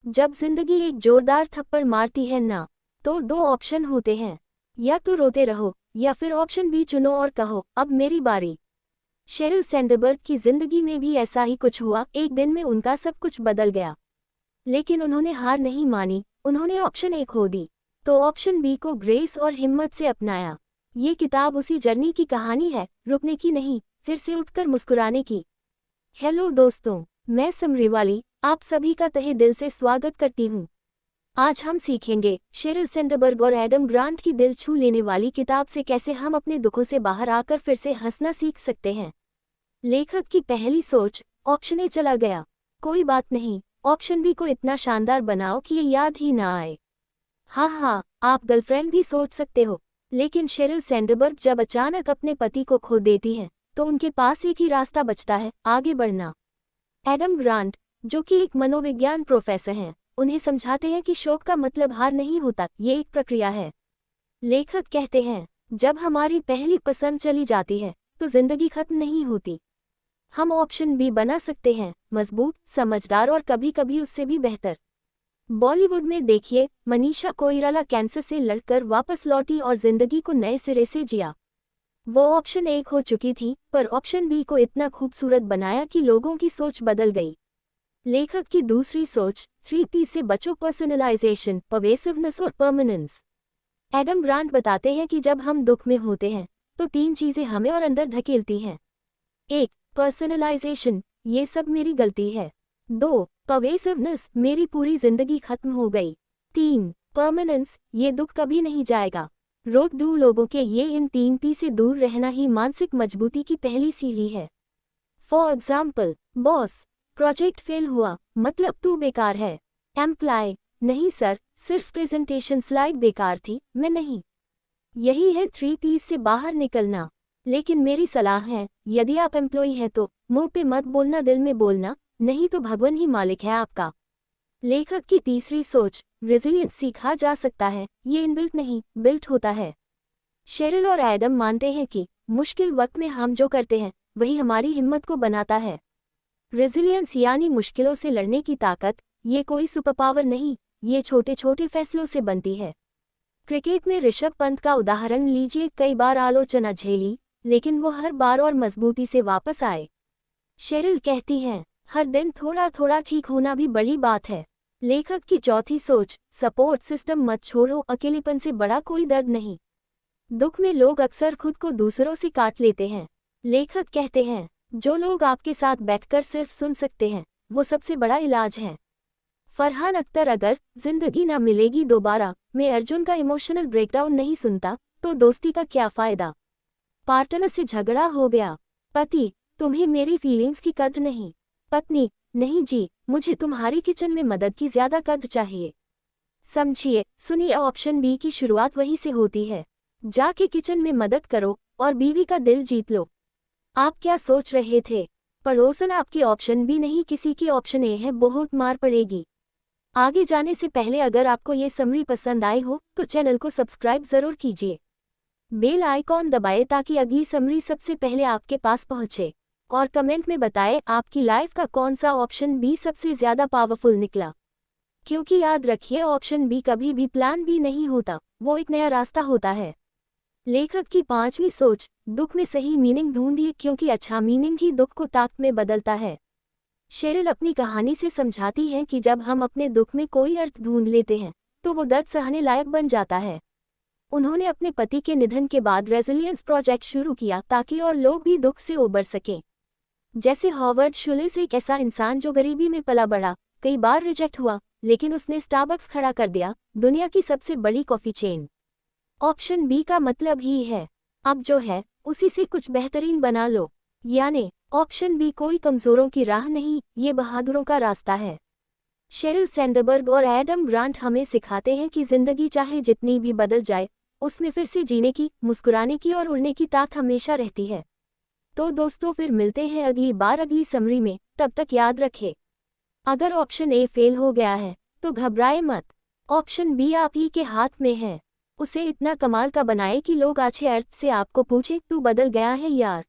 जब जिंदगी एक जोरदार थप्पड़ मारती है ना, तो दो ऑप्शन होते हैं, या तो रोते रहो या फिर ऑप्शन बी चुनो और कहो अब मेरी बारी। शेरिल सैंडबर्ग की जिंदगी में भी ऐसा ही कुछ हुआ। एक दिन में उनका सब कुछ बदल गया, लेकिन उन्होंने हार नहीं मानी। उन्होंने ऑप्शन ए खो दी, तो ऑप्शन बी को ग्रेस और हिम्मत से अपनाया। ये किताब उसी जर्नी की कहानी है, रुकने की नहीं, फिर से उठकर मुस्कुराने की। हेलो दोस्तों, मैं समरीवाली आप सभी का तहे दिल से स्वागत करती हूँ। आज हम सीखेंगे शेरिल सैंडबर्ग और एडम ग्रांट की दिल छू लेने वाली किताब से कैसे हम अपने दुखों से बाहर आकर फिर से हंसना सीख सकते हैं। लेखक की पहली सोच, ऑप्शन ए चला गया, कोई बात नहीं, ऑप्शन बी को इतना शानदार बनाओ कि ये याद ही ना आए। हाँ, आप गर्लफ्रेंड भी सोच सकते हो, लेकिन शेरिल सैंडबर्ग जब अचानक अपने पति को खो देती है तो उनके पास एक ही रास्ता बचता है, आगे बढ़ना। एडम ग्रांट, जो कि एक मनोविज्ञान प्रोफेसर हैं, उन्हें समझाते हैं कि शोक का मतलब हार नहीं होता, ये एक प्रक्रिया है। लेखक कहते हैं, जब हमारी पहली पसंद चली जाती है तो जिंदगी खत्म नहीं होती। हम ऑप्शन बी बना सकते हैं, मजबूत, समझदार और कभी कभी उससे भी बेहतर। बॉलीवुड में देखिए, मनीषा कोइराला कैंसर से लड़कर वापस लौटी और जिंदगी को नए सिरे से जिया। वो ऑप्शन ए हो चुकी थी, पर ऑप्शन बी को इतना खूबसूरत बनाया कि लोगों की सोच बदल गई। लेखक की दूसरी सोच, 3P से बचो, पर्सनलाइजेशन, परवेसिवनेस और परमानेंस। एडम ग्रांट बताते हैं कि जब हम दुख में होते हैं तो तीन चीजें हमें और अंदर धकेलती हैं। 1. पर्सनलाइजेशन, ये सब मेरी गलती है। 2. परवेसिवनेस, मेरी पूरी जिंदगी खत्म हो गई। 3. परमानेंस, ये दुख कभी नहीं जाएगा। रोक दूं लोगों के ये इन 3P से दूर रहना ही मानसिक मजबूती की पहली सीढ़ी है। For example, boss, project fail हुआ मतलब तू बेकार है। एम्प्लॉय, नहीं सर, सिर्फ प्रेजेंटेशन स्लाइड बेकार थी, मैं नहीं। यही है 3P से बाहर निकलना। लेकिन मेरी सलाह है, यदि आप एम्प्लॉय हैं तो मुंह पे मत बोलना, दिल में बोलना, नहीं तो भगवान ही मालिक है आपका। लेखक की तीसरी सोच, रेजिलियंस, सीखा जा सकता है, ये इनबिल्ट नहीं, बिल्ट होता है। शेरिल और एडम मानते हैं कि मुश्किल वक्त में हम जो करते हैं वही हमारी हिम्मत को बनाता है। रेजिलियंस यानी मुश्किलों से लड़ने की ताकत, ये कोई सुपर पावर नहीं, ये छोटे छोटे फैसलों से बनती है। क्रिकेट में ऋषभ पंत का उदाहरण लीजिए, कई बार आलोचना झेली, लेकिन वो हर बार और मजबूती से वापस आए। शेरिल कहती हैं, हर दिन थोड़ा थोड़ा ठीक होना भी बड़ी बात है। लेखक की चौथी सोच, सपोर्ट सिस्टम मत छोड़ो, अकेलेपन से बड़ा कोई दर्द नहीं। दुख में लोग अक्सर खुद को दूसरों से काट लेते हैं। लेखक कहते हैं, जो लोग आपके साथ बैठकर सिर्फ सुन सकते हैं वो सबसे बड़ा इलाज है। फरहान अख्तर, अगर जिंदगी ना मिलेगी दोबारा मैं अर्जुन का इमोशनल ब्रेकडाउन नहीं सुनता तो दोस्ती का क्या फायदा। पार्टनर से झगड़ा हो गया, पति, तुम्हें मेरी फीलिंग्स की कद्र नहीं। पत्नी, नहीं जी, मुझे तुम्हारी किचन में मदद की ज्यादा कद्र चाहिए। समझिए, सुनिए, ऑप्शन बी की शुरुआत वहीं से होती है। जाके किचन में मदद करो और बीवी का दिल जीत लो। आप क्या सोच रहे थे? पड़ोसन आपकी ऑप्शन बी नहीं, किसी की ऑप्शन ए है, बहुत मार पड़ेगी। आगे जाने से पहले अगर आपको ये समरी पसंद आई हो तो चैनल को सब्सक्राइब जरूर कीजिए। बेल आइकॉन दबाएं ताकि अगली समरी सबसे पहले आपके पास पहुंचे। और कमेंट में बताएं आपकी लाइफ का कौन सा ऑप्शन बी सबसे ज्यादा पावरफुल निकला। क्योंकि याद रखिए, ऑप्शन बी कभी भी प्लान बी नहीं होता, वो एक नया रास्ता होता है। लेखक की पांचवी सोच, दुख में सही मीनिंग ढूंढिए, क्योंकि अच्छा मीनिंग ही दुख को ताकत में बदलता है। शेरिल अपनी कहानी से समझाती है कि जब हम अपने दुख में कोई अर्थ ढूंढ लेते हैं तो वो दर्द सहने लायक बन जाता है। उन्होंने अपने पति के निधन के बाद रेजिलियंस प्रोजेक्ट शुरू किया ताकि और लोग भी दुख से उबर सकें। जैसे हॉवर्ड शुलिस, एक ऐसा इंसान जो गरीबी में पला बढ़ा, कई बार रिजेक्ट हुआ, लेकिन उसने स्टारबक्स खड़ा कर दिया, दुनिया की सबसे बड़ी कॉफी चेन। ऑप्शन बी का मतलब ही है, अब जो है उसी से कुछ बेहतरीन बना लो। यानी ऑप्शन बी कोई कमजोरों की राह नहीं, ये बहादुरों का रास्ता है। शेरिल सैंडबर्ग और एडम ग्रांट हमें सिखाते हैं कि जिंदगी चाहे जितनी भी बदल जाए, उसमें फिर से जीने की, मुस्कुराने की और उड़ने की ताकत हमेशा रहती है। तो दोस्तों, फिर मिलते हैं अगली बार अगली समरी में, तब तक याद रखें, अगर ऑप्शन ए फेल हो गया है तो घबराए मत, ऑप्शन बी आप ही के हाथ में है। उसे इतना कमाल का बनाए कि लोग अच्छे अर्थ से आपको पूछें, तू बदल गया है यार।